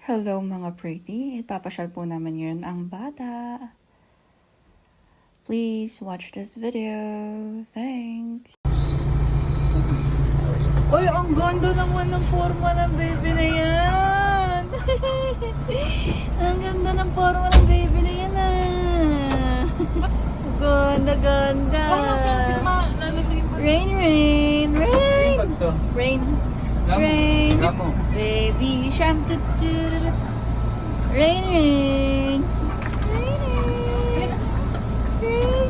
Hello mga pretty, ipapasyal po namin ngayon ang bata. Please watch this video. Thanks! Uy, ang ganda naman ng forma ng baby na yan! Ang ganda ng forma ng baby na yan Ganda, ganda! Rain, rain, rain! Rain, rain! Baby shark, rain, rain! Rain, rain! Rain,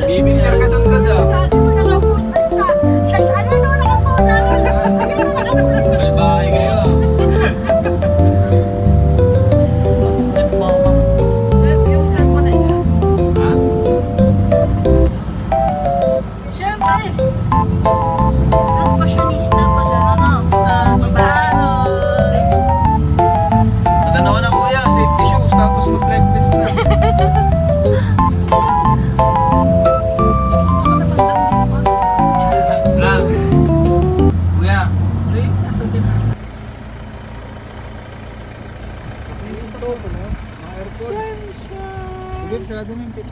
Bibilyar ka doon ka daw. Dati mo nakapost basta. Shush, ano nakapost na? Ano nakapost? Salbahay kayo. Yung saan mo na isa? Ha? Siyempre. Ang fashionista pag ano. Babae. Maganda na kuya, safety shoes, tapos mag-live vest na. Lang. Kuya. Sige, sarado mo yung pit.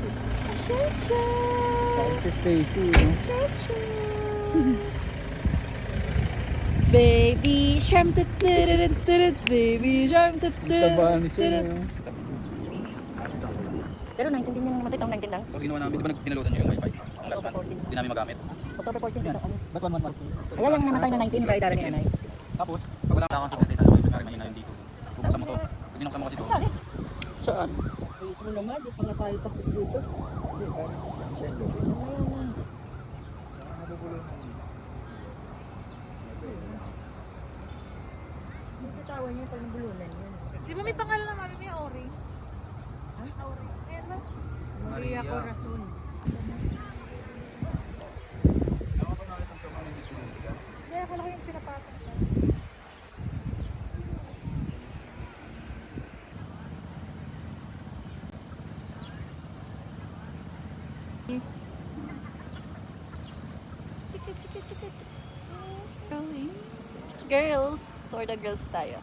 Parang si Stacy, no? Baby shark, baby shark, Tabahan siya, no? Pero 19 din naman ito, 19 lang. Tapos ginawa namin, di ba pinalutan nyo yung wifi? Ang last one. Hindi namin magamit. October 14 dito. Ba't 1-1-1? Ayan lang namatay na 19 ba idara ni nanay. Tapos, pag wala kang signal sa wifi, parang mahina yung dito. Bubuksan mo to. Pag binuksan mo kasi to, Saan? Ayos mo naman, di pa nga tayo tapos dito. Bitawan niyo pag nabulunan yun. Di ba may pangalan ng mami may Ori? Ha? Ori. Ayan ba? Maria Corazon. Kaya akala ko yung pinapatong siya. Girls, sorta girls tayo.